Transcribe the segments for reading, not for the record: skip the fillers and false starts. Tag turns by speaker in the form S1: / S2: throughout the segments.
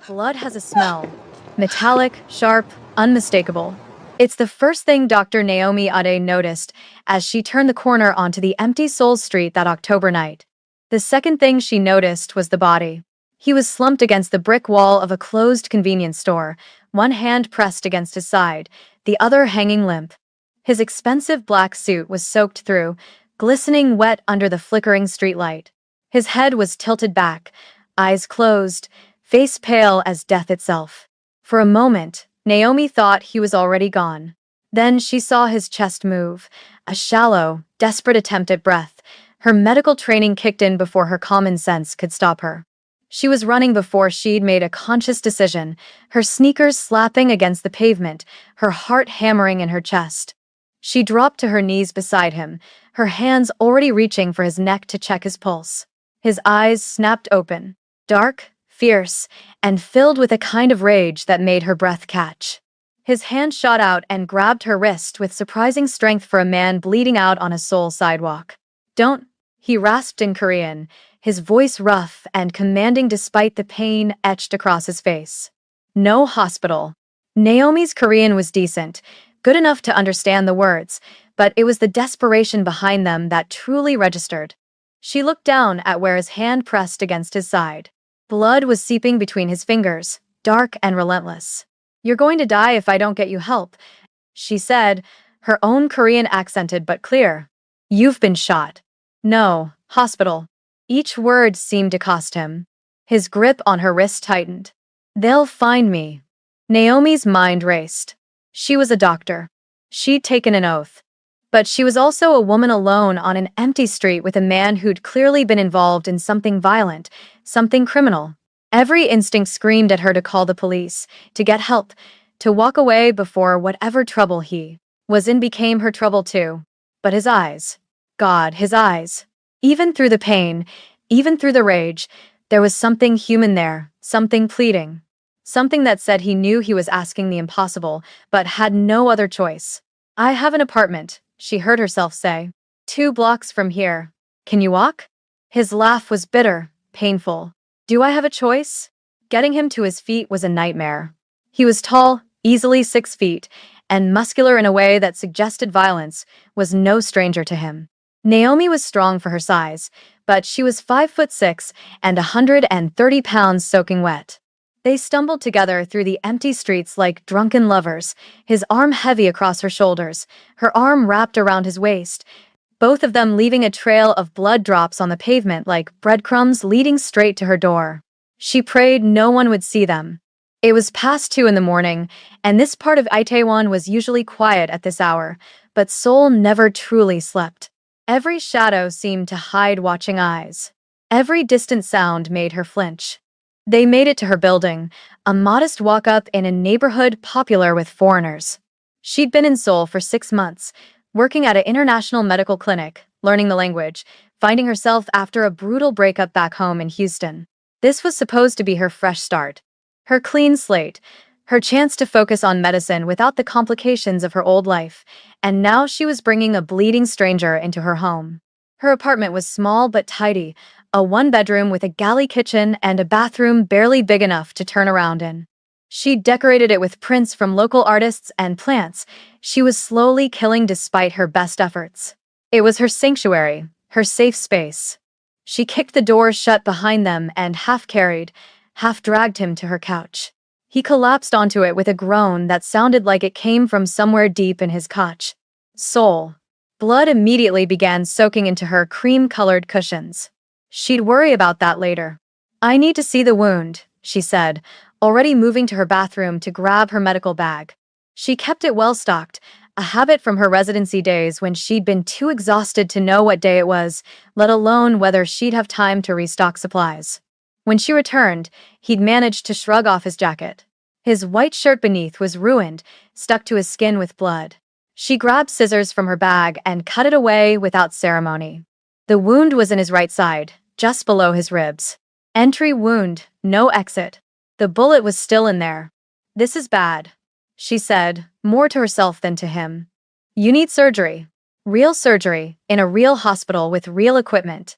S1: Blood has a smell. Metallic, sharp, unmistakable. It's the first thing Dr. Naomi Ade noticed as she turned the corner onto the empty Souls Street that October night. The second thing she noticed was the body. He was slumped against the brick wall of a closed convenience store, one hand pressed against his side, the other hanging limp. His expensive black suit was soaked through, glistening wet under the flickering streetlight. His head was tilted back, eyes closed, face pale as death itself. For a moment, Naomi thought he was already gone. Then she saw his chest move, a shallow, desperate attempt at breath. Her medical training kicked in before her common sense could stop her. She was running before she'd made a conscious decision, her sneakers slapping against the pavement, her heart hammering in her chest. She dropped to her knees beside him, her hands already reaching for his neck to check his pulse. His eyes snapped open, dark, fierce, and filled with a kind of rage that made her breath catch. His hand shot out and grabbed her wrist with surprising strength for a man bleeding out on a Seoul sidewalk. "Don't," he rasped in Korean, his voice rough and commanding despite the pain etched across his face. "No hospital." Naomi's Korean was decent, good enough to understand the words, but it was the desperation behind them that truly registered. She looked down at where his hand pressed against his side. Blood was seeping between his fingers, dark and relentless. "You're going to die if I don't get you help," she said, her own Korean accented but clear. "You've been shot." "No, hospital." Each word seemed to cost him. His grip on her wrist tightened. "They'll find me." Naomi's mind raced. She was a doctor. She'd taken an oath. But she was also a woman alone on an empty street with a man who'd clearly been involved in something violent, something criminal. Every instinct screamed at her to call the police, to get help, to walk away before whatever trouble he was in became her trouble too. But his eyes. God, his eyes. Even through the pain, even through the rage, there was something human there, something pleading. Something that said he knew he was asking the impossible, but had no other choice. "I have an apartment," she heard herself say. "2 blocks from here. Can you walk?" His laugh was bitter, painful. "Do I have a choice?" Getting him to his feet was a nightmare. He was tall, easily 6 feet, and muscular in a way that suggested violence, was no stranger to him. Naomi was strong for her size, but she was 5'6" and 130 pounds soaking wet. They stumbled together through the empty streets like drunken lovers, his arm heavy across her shoulders, her arm wrapped around his waist, both of them leaving a trail of blood drops on the pavement like breadcrumbs leading straight to her door. She prayed no one would see them. It was past 2 in the morning, and this part of Itaewon was usually quiet at this hour, but Seoul never truly slept. Every shadow seemed to hide watching eyes. Every distant sound made her flinch. They made it to her building, a modest walk-up in a neighborhood popular with foreigners. She'd been in Seoul for 6 months, working at an international medical clinic, learning the language, finding herself after a brutal breakup back home in Houston. This was supposed to be her fresh start. Her clean slate, her chance to focus on medicine without the complications of her old life, and now she was bringing a bleeding stranger into her home. Her apartment was small but tidy, a 1-bedroom with a galley kitchen and a bathroom barely big enough to turn around in. She decorated it with prints from local artists and plants she was slowly killing despite her best efforts. It was her sanctuary, her safe space. She kicked the doors shut behind them and half-carried, half-dragged him to her couch. He collapsed onto it with a groan that sounded like it came from somewhere deep in his couch. Soul. Blood immediately began soaking into her cream-colored cushions. She'd worry about that later. "I need to see the wound," she said, already moving to her bathroom to grab her medical bag. She kept it well-stocked, a habit from her residency days when she'd been too exhausted to know what day it was, let alone whether she'd have time to restock supplies. When she returned, he'd managed to shrug off his jacket. His white shirt beneath was ruined, stuck to his skin with blood. She grabbed scissors from her bag and cut it away without ceremony. The wound was in his right side, just below his ribs. Entry wound, no exit. The bullet was still in there. "This is bad," she said, more to herself than to him. "You need surgery. Real surgery, in a real hospital with real equipment."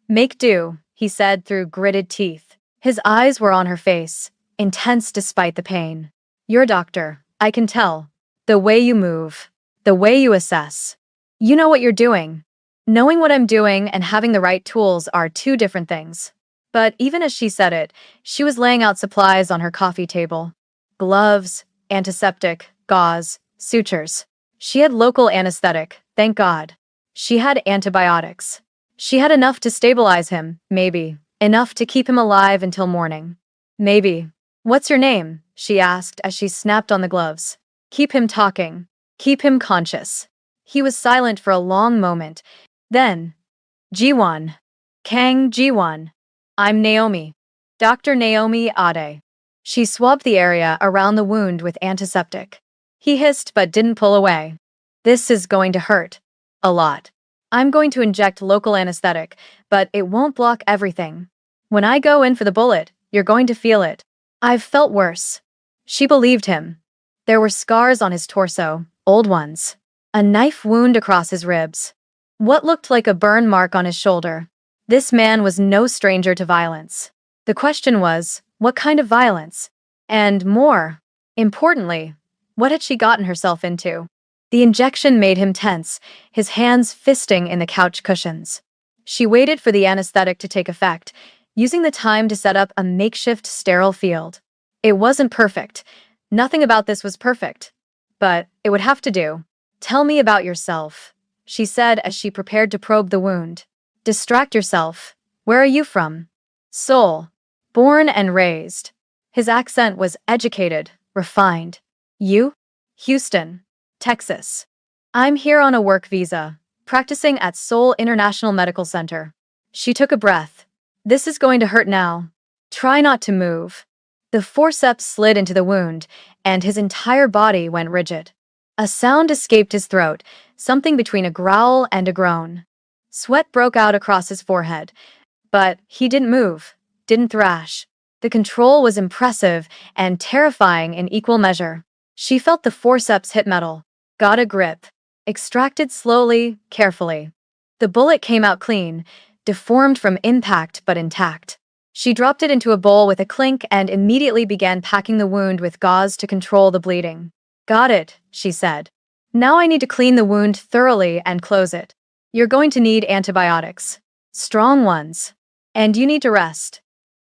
S1: "Make do," he said through gritted teeth. His eyes were on her face, intense despite the pain. You're a doctor, I can tell. The way you move, the way you assess. You know what you're doing. Knowing what I'm doing and having the right tools are two different things. But even as she said it, she was laying out supplies on her coffee table. Gloves, antiseptic, gauze, sutures. She had local anesthetic, thank God. She had antibiotics. She had enough to stabilize him, maybe. Enough to keep him alive until morning. Maybe. What's your name? She asked as she snapped on the gloves. Keep him talking. Keep him conscious. He was silent for a long moment. Then, Jiwon. Kang Jiwon. I'm Naomi. Dr. Naomi Ade. She swabbed the area around the wound with antiseptic. He hissed but didn't pull away. This is going to hurt. A lot. I'm going to inject local anesthetic, but it won't block everything. When I go in for the bullet, you're going to feel it. I've felt worse. She believed him. There were scars on his torso, old ones. A knife wound across his ribs. What looked like a burn mark on his shoulder. This man was no stranger to violence. The question was, what kind of violence? And more importantly, what had she gotten herself into? The injection made him tense, his hands fisting in the couch cushions. She waited for the anesthetic to take effect, using the time to set up a makeshift sterile field. It wasn't perfect. Nothing about this was perfect. But it would have to do. Tell me about yourself, she said as she prepared to probe the wound. Distract yourself. Where are you from? Seoul. Born and raised. His accent was educated, refined. You? Houston, Texas. I'm here on a work visa, practicing at Seoul International Medical Center. She took a breath. This is going to hurt now. Try not to move. The forceps slid into the wound, and his entire body went rigid. A sound escaped his throat, something between a growl and a groan. Sweat broke out across his forehead, but he didn't move, didn't thrash. The control was impressive and terrifying in equal measure. She felt the forceps hit metal, got a grip, extracted slowly, carefully. The bullet came out clean, deformed from impact but intact. She dropped it into a bowl with a clink and immediately began packing the wound with gauze to control the bleeding. Got it, she said. Now I need to clean the wound thoroughly and close it. You're going to need antibiotics. Strong ones. And you need to rest.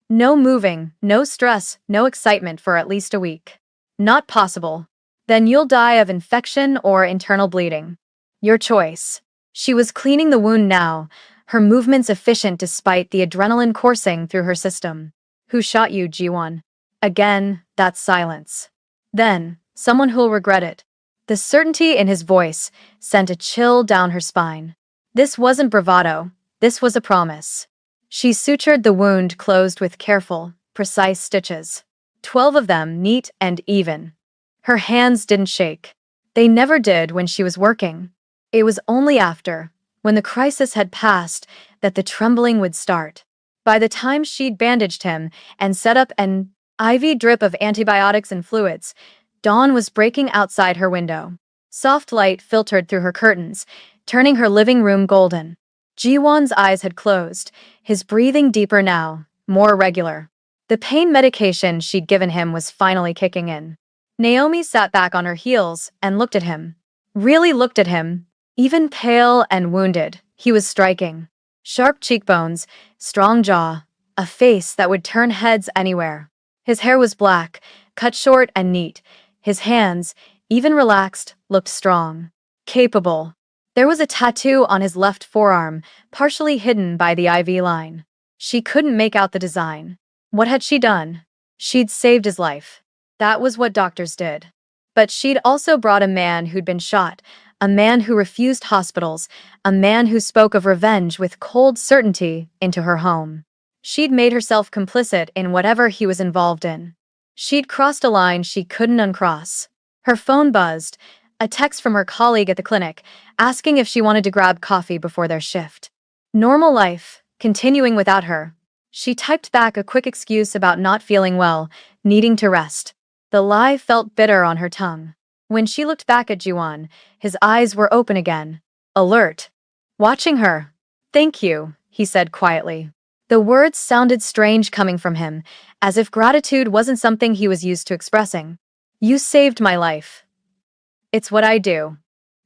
S1: No moving, no stress, no excitement for at least a week. Not possible. Then you'll die of infection or internal bleeding. Your choice. She was cleaning the wound now, her movements efficient despite the adrenaline coursing through her system. Who shot you, Jiwon? Again, that silence. Then, someone who'll regret it. The certainty in his voice sent a chill down her spine. This wasn't bravado. This was a promise. She sutured the wound closed with careful, precise stitches. 12 of them neat and even. Her hands didn't shake. They never did when she was working. It was only after, when the crisis had passed, that the trembling would start. By the time she'd bandaged him and set up an IV drip of antibiotics and fluids, dawn was breaking outside her window. Soft light filtered through her curtains, turning her living room golden. Jiwon's eyes had closed, his breathing deeper now, more regular. The pain medication she'd given him was finally kicking in. Naomi sat back on her heels and looked at him. Really looked at him. Even pale and wounded, he was striking. Sharp cheekbones, strong jaw, a face that would turn heads anywhere. His hair was black, cut short and neat. His hands, even relaxed, looked strong. Capable. There was a tattoo on his left forearm, partially hidden by the IV line. She couldn't make out the design. What had she done? She'd saved his life. That was what doctors did. But she'd also brought a man who'd been shot, a man who refused hospitals, a man who spoke of revenge with cold certainty into her home. She'd made herself complicit in whatever he was involved in. She'd crossed a line she couldn't uncross. Her phone buzzed, a text from her colleague at the clinic, asking if she wanted to grab coffee before their shift. Normal life, continuing without her. She typed back a quick excuse about not feeling well, needing to rest. The lie felt bitter on her tongue. When she looked back at Jiwon, his eyes were open again, alert, watching her. Thank you, he said quietly. The words sounded strange coming from him, as if gratitude wasn't something he was used to expressing. You saved my life. It's what I do.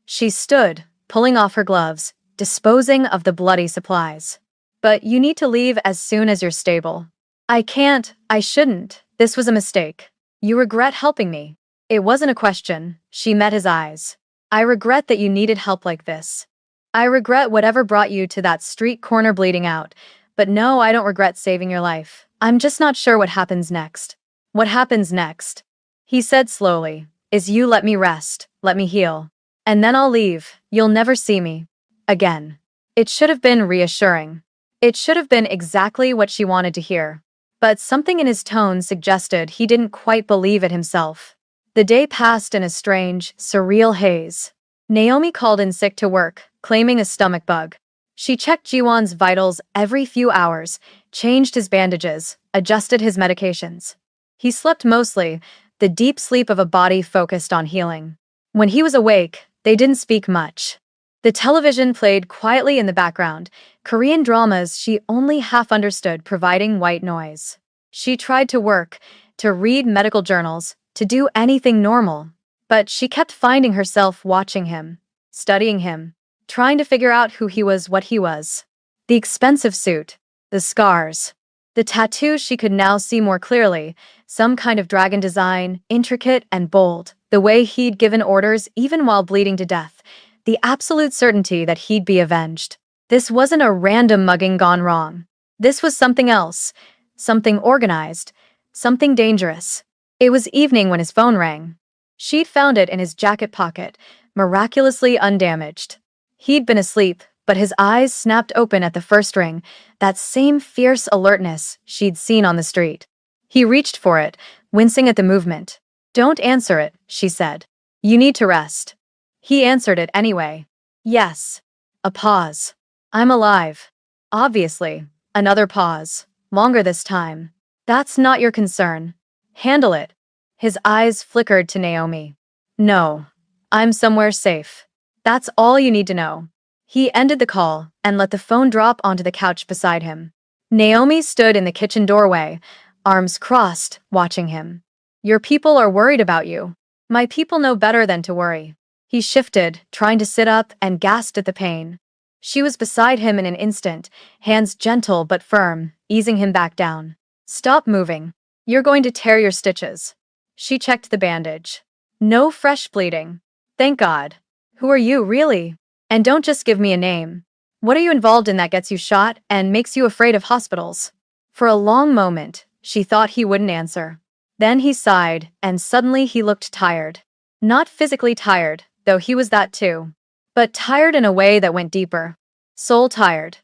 S1: She stood, pulling off her gloves, disposing of the bloody supplies. But you need to leave as soon as you're stable. I can't, I shouldn't. This was a mistake. You regret helping me. It wasn't a question. She met his eyes. I regret that you needed help like this. I regret whatever brought you to that street corner bleeding out. But no, I don't regret saving your life. I'm just not sure what happens next. What happens next? He said slowly, is you let me rest, let me heal. And then I'll leave. You'll never see me again. It should have been reassuring. It should have been exactly what she wanted to hear. But something in his tone suggested he didn't quite believe it himself. The day passed in a strange, surreal haze. Naomi called in sick to work, claiming a stomach bug. She checked Jiwon's vitals every few hours, changed his bandages, adjusted his medications. He slept mostly, the deep sleep of a body focused on healing. When he was awake, they didn't speak much. The television played quietly in the background, Korean dramas she only half understood providing white noise. She tried to work, to read medical journals, to do anything normal. But she kept finding herself watching him, studying him, trying to figure out who he was, what he was. The expensive suit, the scars, the tattoos she could now see more clearly, some kind of dragon design, intricate and bold, the way he'd given orders even while bleeding to death, the absolute certainty that he'd be avenged. This wasn't a random mugging gone wrong. This was something else, something organized, something dangerous. It was evening when his phone rang. She'd found it in his jacket pocket, miraculously undamaged. He'd been asleep, but his eyes snapped open at the first ring, that same fierce alertness she'd seen on the street. He reached for it, wincing at the movement. Don't answer it, she said. You need to rest. He answered it anyway. Yes. A pause. I'm alive. Obviously. Another pause. Longer this time. That's not your concern. Handle it. His eyes flickered to Naomi. No. I'm somewhere safe. That's all you need to know. He ended the call and let the phone drop onto the couch beside him. Naomi stood in the kitchen doorway, arms crossed, watching him. Your people are worried about you. My people know better than to worry. He shifted, trying to sit up, and gasped at the pain. She was beside him in an instant, hands gentle but firm, easing him back down. Stop moving. You're going to tear your stitches. She checked the bandage. No fresh bleeding. Thank God. Who are you, really? And don't just give me a name. What are you involved in that gets you shot and makes you afraid of hospitals? For a long moment, she thought he wouldn't answer. Then he sighed, and suddenly he looked tired. Not physically tired, though he was that too. But tired in a way that went deeper. Soul tired.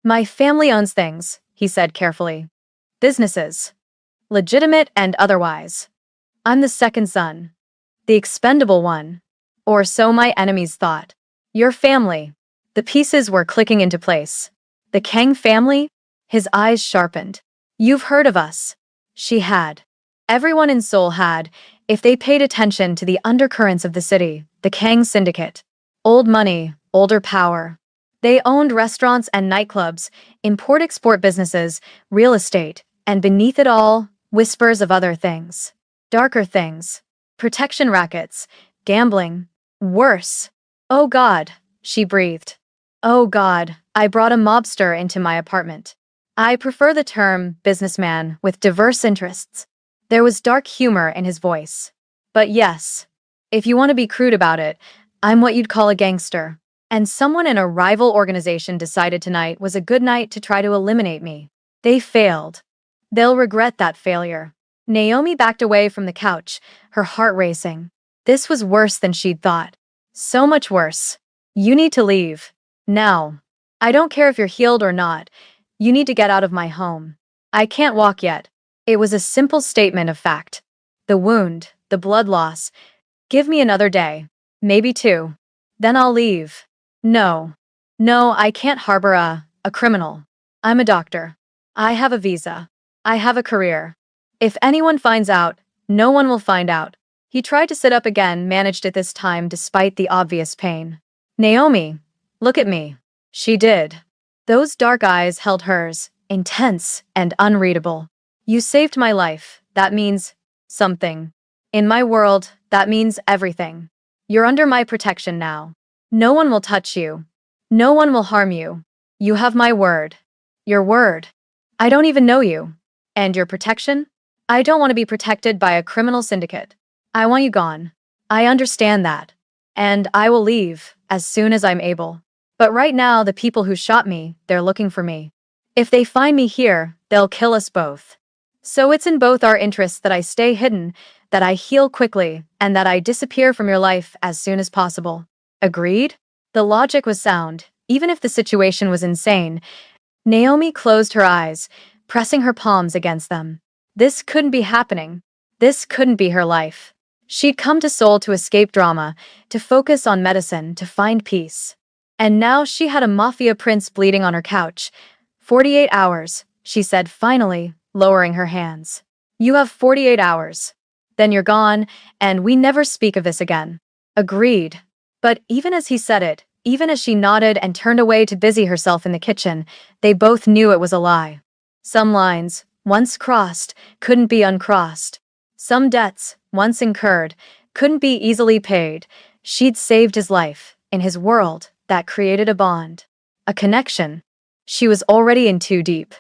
S1: My family owns things, he said carefully. Businesses. Legitimate and otherwise. I'm the second son. The expendable one. Or so my enemies thought. Your family. The pieces were clicking into place. The Kang family? His eyes sharpened. You've heard of us. She had. Everyone in Seoul had, if they paid attention to the undercurrents of the city, the Kang Syndicate. Old money, older power. They owned restaurants and nightclubs, import-export businesses, real estate, and beneath it all, whispers of other things. Darker things. Protection rackets. Gambling. Worse. Oh God, she breathed. Oh God, I brought a mobster into my apartment. I prefer the term businessman with diverse interests. There was dark humor in his voice. But yes, if you want to be crude about it, I'm what you'd call a gangster. And someone in a rival organization decided tonight was a good night to try to eliminate me. They failed. They'll regret that failure. Naomi backed away from the couch, her heart racing. This was worse than she'd thought. So much worse. You need to leave. Now. I don't care if you're healed or not. You need to get out of my home. I can't walk yet. It was a simple statement of fact. The wound, the blood loss. Give me another day. Maybe two. Then I'll leave. No. No, I can't harbor a criminal. I'm a doctor. I have a visa. I have a career. If anyone finds out, no one will find out. He tried to sit up again, managed it this time despite the obvious pain. Naomi, look at me. She did. Those dark eyes held hers, intense, and unreadable. You saved my life. That means something. In my world, that means everything. You're under my protection now. No one will touch you. No one will harm you. You have my word. Your word. I don't even know you. And your protection? I don't want to be protected by a criminal syndicate. I want you gone. I understand that. And I will leave as soon as I'm able. But right now, the people who shot me, they're looking for me. If they find me here, they'll kill us both. So it's in both our interests that I stay hidden, that I heal quickly, and that I disappear from your life as soon as possible. Agreed? The logic was sound, even if the situation was insane. Naomi closed her eyes, pressing her palms against them. This couldn't be happening. This couldn't be her life. She'd come to Seoul to escape drama, to focus on medicine, to find peace. And now she had a mafia prince bleeding on her couch. 48 hours, she said finally, lowering her hands. You have 48 hours. Then you're gone, and we never speak of this again. Agreed. But even as he said it, even as she nodded and turned away to busy herself in the kitchen, they both knew it was a lie. Some lines, once crossed, couldn't be uncrossed. Some debts, once incurred, couldn't be easily paid. She'd saved his life, in his world, that created a bond. A connection. She was already in too deep.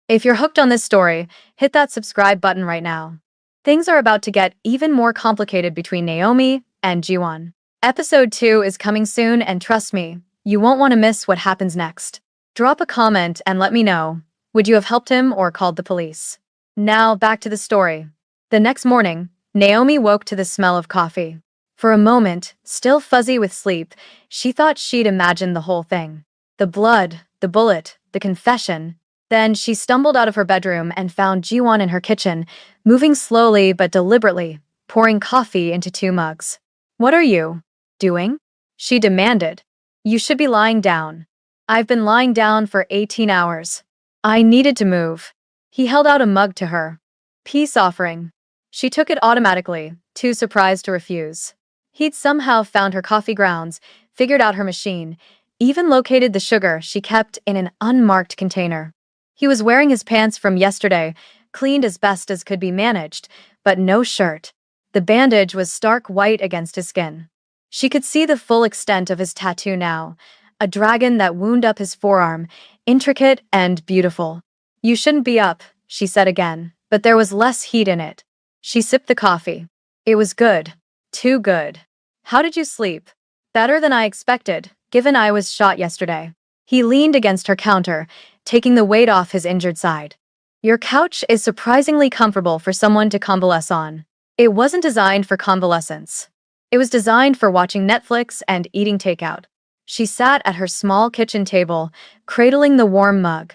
S1: If you're hooked on this story, hit that subscribe button right now. Things are about to get even more complicated between Naomi and Jiwon. Episode 2 is coming soon, and trust me, you won't want to miss what happens next. Drop a comment and let me know. Would you have helped him or called the police? Now, back to the story. The next morning, Naomi woke to the smell of coffee. For a moment, still fuzzy with sleep, she thought she'd imagined the whole thing. The blood, the bullet, the confession. Then she stumbled out of her bedroom and found Jiwon in her kitchen, moving slowly but deliberately, pouring coffee into 2 mugs. What are you doing? She demanded. You should be lying down. I've been lying down for 18 hours. I needed to move. He held out a mug to her. Peace offering. She took it automatically, too surprised to refuse. He'd somehow found her coffee grounds, figured out her machine, even located the sugar she kept in an unmarked container. He was wearing his pants from yesterday, cleaned as best as could be managed, but no shirt. The bandage was stark white against his skin. She could see the full extent of his tattoo now, a dragon that wound up his forearm, intricate and beautiful. You shouldn't be up, she said again, but there was less heat in it. She sipped the coffee. It was good. Too good. How did you sleep? Better than I expected, given I was shot yesterday. He leaned against her counter, taking the weight off his injured side. Your couch is surprisingly comfortable for someone to convalesce on. It wasn't designed for convalescence. It was designed for watching Netflix and eating takeout. She sat at her small kitchen table, cradling the warm mug.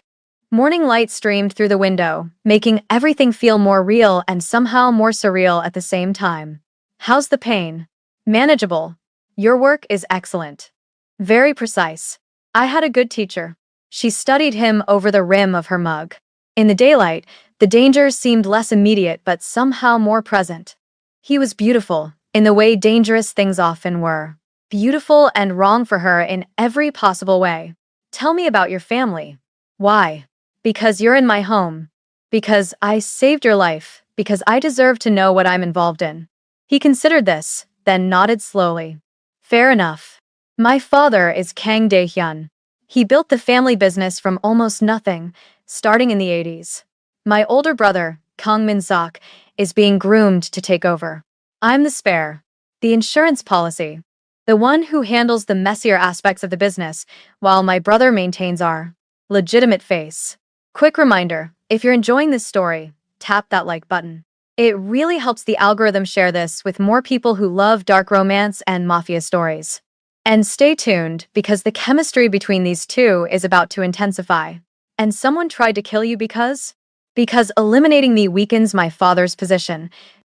S1: Morning light streamed through the window, making everything feel more real and somehow more surreal at the same time. How's the pain? Manageable. Your work is excellent. Very precise. I had a good teacher. She studied him over the rim of her mug. In the daylight, the danger seemed less immediate but somehow more present. He was beautiful, in the way dangerous things often were. Beautiful and wrong for her in every possible way. Tell me about your family. Why? Because you're in my home. Because I saved your life. Because I deserve to know what I'm involved in. He considered this, then nodded slowly. Fair enough. My father is Kang Dae-hyun. He built the family business from almost nothing, starting in the 80s. My older brother, Kang Min-sok, is being groomed to take over. I'm the spare. The insurance policy. The one who handles the messier aspects of the business, while my brother maintains our legitimate face. Quick reminder, if you're enjoying this story, tap that like button. It really helps the algorithm share this with more people who love dark romance and mafia stories. And stay tuned, because the chemistry between these two is about to intensify. And someone tried to kill you because? Because eliminating me weakens my father's position.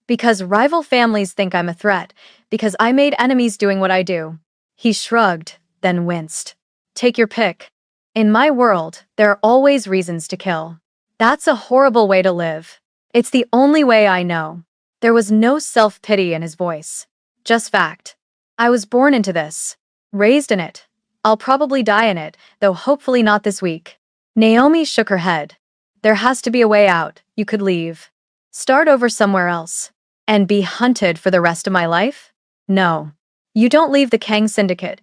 S1: Because rival families think I'm a threat. Because I made enemies doing what I do. He shrugged, then winced. Take your pick. In my world, there are always reasons to kill. That's a horrible way to live. It's the only way I know. There was no self-pity in his voice. Just fact. I was born into this. Raised in it. I'll probably die in it, though hopefully not this week. Naomi shook her head. There has to be a way out. You could leave. Start over somewhere else. And be hunted for the rest of my life? No. You don't leave the Kang Syndicate.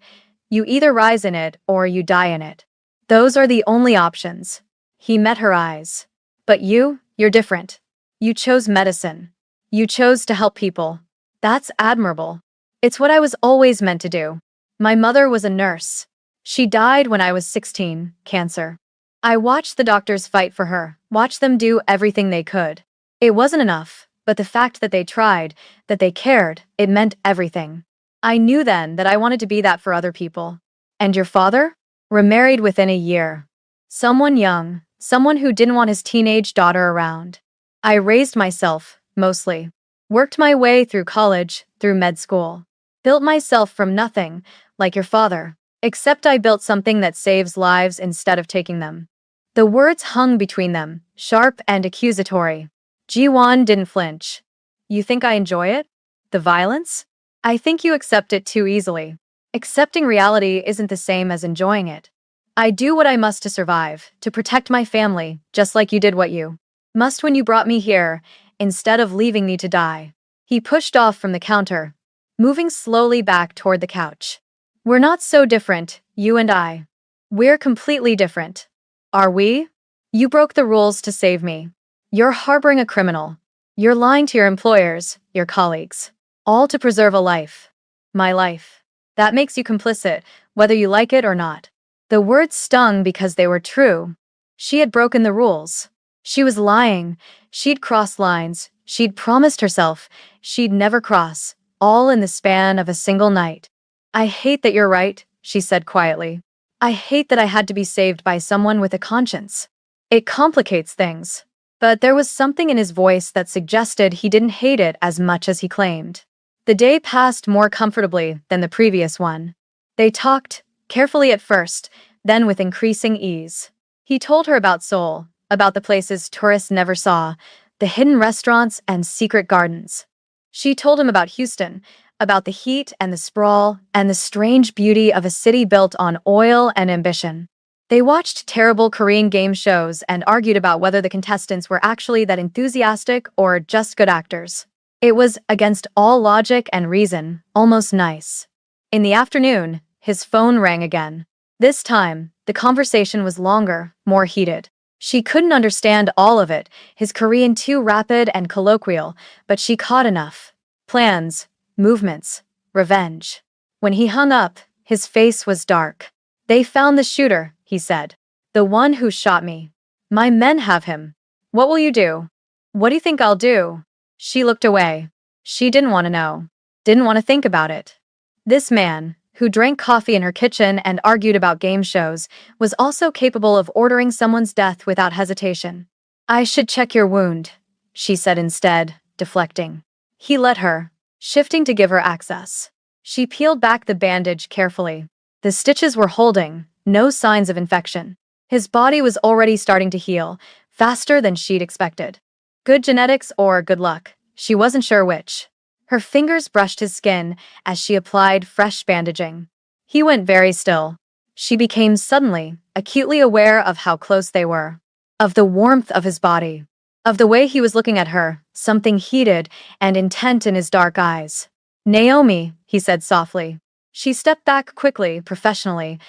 S1: You either rise in it or you die in it. Those are the only options. He met her eyes. But you're different. You chose medicine. You chose to help people. That's admirable. It's what I was always meant to do. My mother was a nurse. She died when I was 16, cancer. I watched the doctors fight for her, watched them do everything they could. It wasn't enough, but the fact that they tried, that they cared, it meant everything. I knew then that I wanted to be that for other people. And your father? Remarried within a year. Someone young, someone who didn't want his teenage daughter around. I raised myself, mostly. Worked my way through college, through med school. Built myself from nothing, like your father. Except I built something that saves lives instead of taking them. The words hung between them, sharp and accusatory. Ji-won didn't flinch. You think I enjoy it? The violence? I think you accept it too easily. Accepting reality isn't the same as enjoying it. I do what I must to survive, to protect my family, just like you did what you must when you brought me here, instead of leaving me to die. He pushed off from the counter, moving slowly back toward the couch. We're not so different, you and I. We're completely different. Are we? You broke the rules to save me. You're harboring a criminal. You're lying to your employers, your colleagues. All to preserve a life. My life. That makes you complicit, whether you like it or not. The words stung because they were true. She had broken the rules. She was lying. She'd crossed lines. She'd promised herself she'd never cross, all in the span of a single night. I hate that you're right, she said quietly. I hate that I had to be saved by someone with a conscience. It complicates things. But there was something in his voice that suggested he didn't hate it as much as he claimed. The day passed more comfortably than the previous one. They talked, carefully at first, then with increasing ease. He told her about Seoul, about the places tourists never saw, the hidden restaurants and secret gardens. She told him about Houston, about the heat and the sprawl and the strange beauty of a city built on oil and ambition. They watched terrible Korean game shows and argued about whether the contestants were actually that enthusiastic or just good actors. It was against all logic and reason, almost nice. In the afternoon, his phone rang again. This time, the conversation was longer, more heated. She couldn't understand all of it, his Korean too rapid and colloquial, but she caught enough. Plans, movements, revenge. When he hung up, his face was dark. They found the shooter, he said. The one who shot me. My men have him. What will you do? What do you think I'll do? She looked away. She didn't want to know. Didn't want to think about it. This man, who drank coffee in her kitchen and argued about game shows, was also capable of ordering someone's death without hesitation. I should check your wound, she said instead, deflecting. He let her, shifting to give her access. She peeled back the bandage carefully. The stitches were holding, no signs of infection. His body was already starting to heal, faster than she'd expected. Good genetics or good luck, she wasn't sure which. Her fingers brushed his skin as she applied fresh bandaging. He went very still. She became suddenly, acutely aware of how close they were. Of the warmth of his body. Of the way he was looking at her, something heated and intent in his dark eyes. Naomi, he said softly. She stepped back quickly, professionally.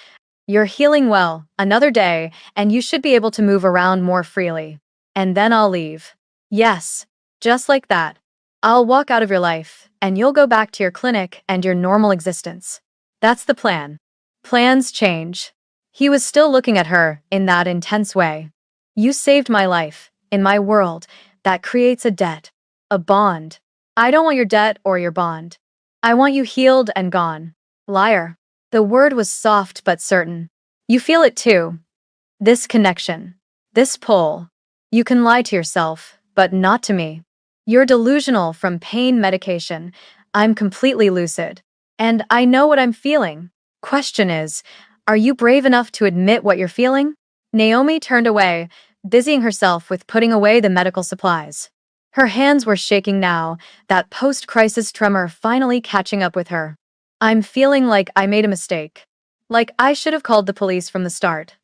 S1: You're healing well, another day, and you should be able to move around more freely. And then I'll leave. Yes, just like that. I'll walk out of your life, and you'll go back to your clinic and your normal existence. That's the plan. Plans change. He was still looking at her in that intense way. You saved my life. In my world, that creates a debt. A bond. I don't want your debt or your bond. I want you healed and gone. Liar. The word was soft but certain. You feel it too. This connection. This pull. You can lie to yourself, but not to me. You're delusional from pain medication. I'm completely lucid. And I know what I'm feeling. Question is, are you brave enough to admit what you're feeling? Naomi turned away, busying herself with putting away the medical supplies. Her hands were shaking now, that post-crisis tremor finally catching up with her. I'm feeling like I made a mistake. Like I should have called the police from the start.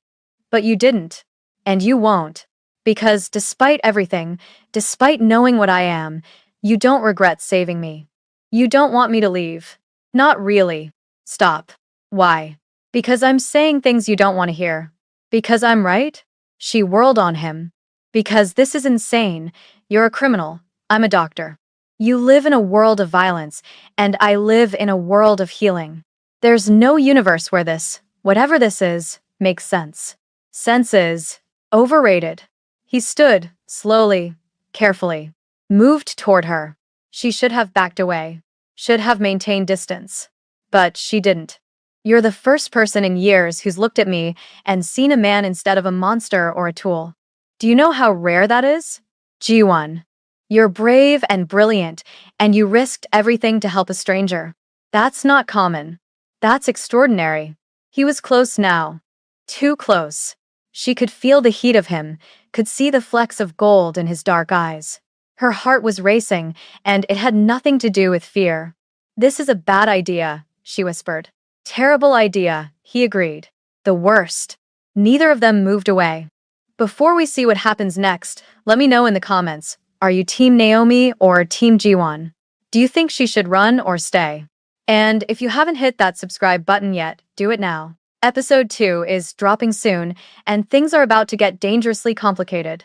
S1: But you didn't. And you won't. Because despite everything, despite knowing what I am, you don't regret saving me. You don't want me to leave. Not really. Stop. Why? Because I'm saying things you don't want to hear. Because I'm right? She whirled on him. Because this is insane. You're a criminal. I'm a doctor. You live in a world of violence, and I live in a world of healing. There's no universe where this, whatever this is, makes sense. Sense is overrated. He stood, slowly, carefully, moved toward her. She should have backed away, should have maintained distance. But she didn't. You're the first person in years who's looked at me and seen a man instead of a monster or a tool. Do you know how rare that is? G1. You're brave and brilliant, and you risked everything to help a stranger. That's not common. That's extraordinary. He was close now. Too close. She could feel the heat of him, could see the flecks of gold in his dark eyes. Her heart was racing, and it had nothing to do with fear. This is a bad idea, she whispered. Terrible idea, he agreed. The worst. Neither of them moved away. Before we see what happens next, let me know in the comments. Are you Team Naomi or Team G1? Do you think she should run or stay? And if you haven't hit that subscribe button yet, do it now. Episode 2 is dropping soon, and things are about to get dangerously complicated.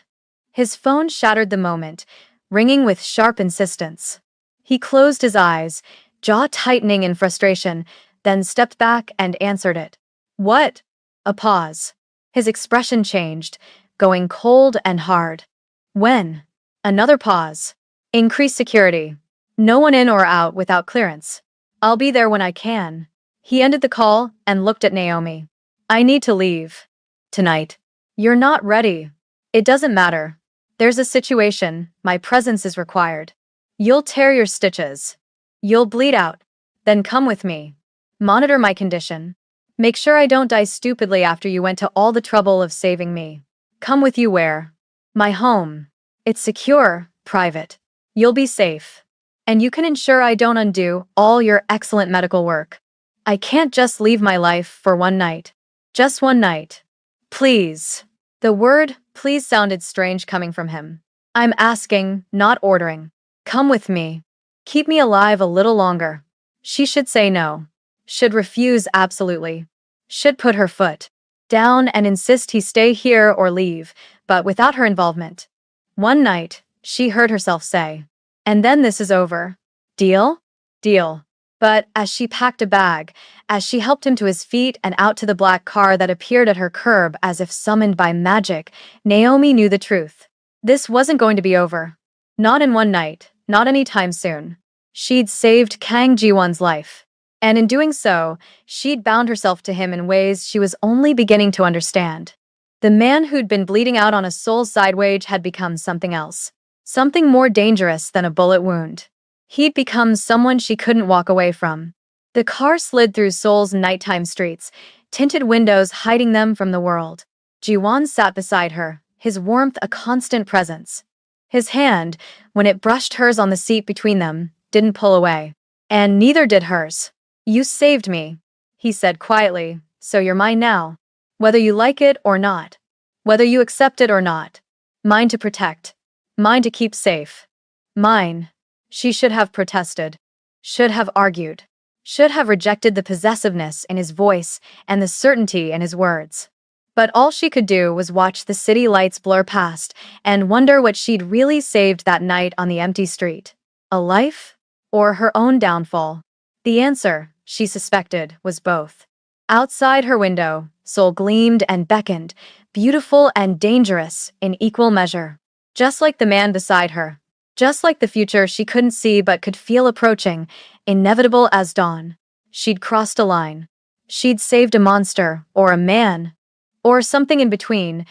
S1: His phone shattered the moment, ringing with sharp insistence. He closed his eyes, jaw tightening in frustration, then stepped back and answered it. What? A pause. His expression changed, going cold and hard. When? Another pause. Increased security. No one in or out without clearance. I'll be there when I can. He ended the call and looked at Naomi. I need to leave. Tonight. You're not ready. It doesn't matter. There's a situation. My presence is required. You'll tear your stitches. You'll bleed out. Then come with me. Monitor my condition. Make sure I don't die stupidly after you went to all the trouble of saving me. Come with you where? My home. It's secure, private. You'll be safe. And you can ensure I don't undo all your excellent medical work. I can't just leave my life for one night. Just one night. Please. The word please sounded strange coming from him. I'm asking, not ordering. Come with me. Keep me alive a little longer. She should say no. Should refuse absolutely. Should put her foot down and insist he stay here or leave, but without her involvement. One night, she heard herself say, and then this is over. Deal? Deal. But as she packed a bag, as she helped him to his feet and out to the black car that appeared at her curb as if summoned by magic, Naomi knew the truth. This wasn't going to be over. Not in one night, not anytime soon. She'd saved Kang Ji-won's life. And in doing so, she'd bound herself to him in ways she was only beginning to understand. The man who'd been bleeding out on a soul sidewage had become something else. Something more dangerous than a bullet wound. He'd become someone she couldn't walk away from. The car slid through Seoul's nighttime streets, tinted windows hiding them from the world. Ji-won sat beside her, his warmth a constant presence. His hand, when it brushed hers on the seat between them, didn't pull away. And neither did hers. You saved me, he said quietly, so you're mine now. Whether you like it or not. Whether you accept it or not. Mine to protect. Mine to keep safe. Mine. She should have protested. Should have argued. Should have rejected the possessiveness in his voice and the certainty in his words. But all she could do was watch the city lights blur past and wonder what she'd really saved that night on the empty street. A life? Or her own downfall? The answer, she suspected, was both. Outside her window, Seoul gleamed and beckoned, beautiful and dangerous in equal measure. Just like the man beside her. Just like the future she couldn't see but could feel approaching, inevitable as dawn. She'd crossed a line. She'd saved a monster, or a man, or something in between,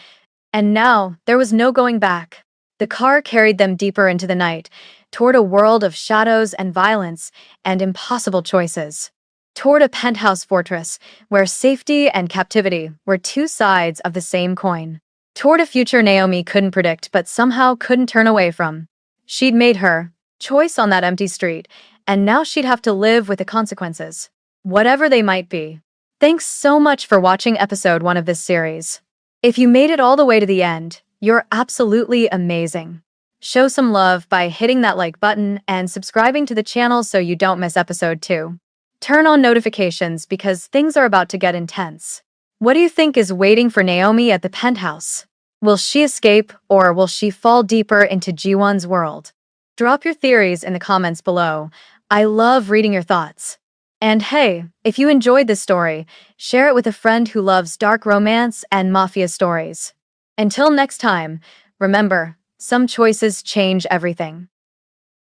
S1: and now there was no going back. The car carried them deeper into the night, toward a world of shadows and violence and impossible choices. Toward a penthouse fortress where safety and captivity were two sides of the same coin. Toward a future Naomi couldn't predict but somehow couldn't turn away from. She'd made her choice on that empty street, and now she'd have to live with the consequences, whatever they might be. Thanks so much for watching episode 1 of this series. If you made it all the way to the end, You're absolutely amazing. Show some love by hitting that like button and subscribing to the channel so you don't miss episode 2. Turn on notifications because things are about to get intense. What do you think is waiting for Naomi at the penthouse? Will she escape or will she fall deeper into Jiwon's world? Drop your theories in the comments below. I love reading your thoughts. And hey, if you enjoyed this story, share it with a friend who loves dark romance and mafia stories. Until next time, remember, some choices change everything.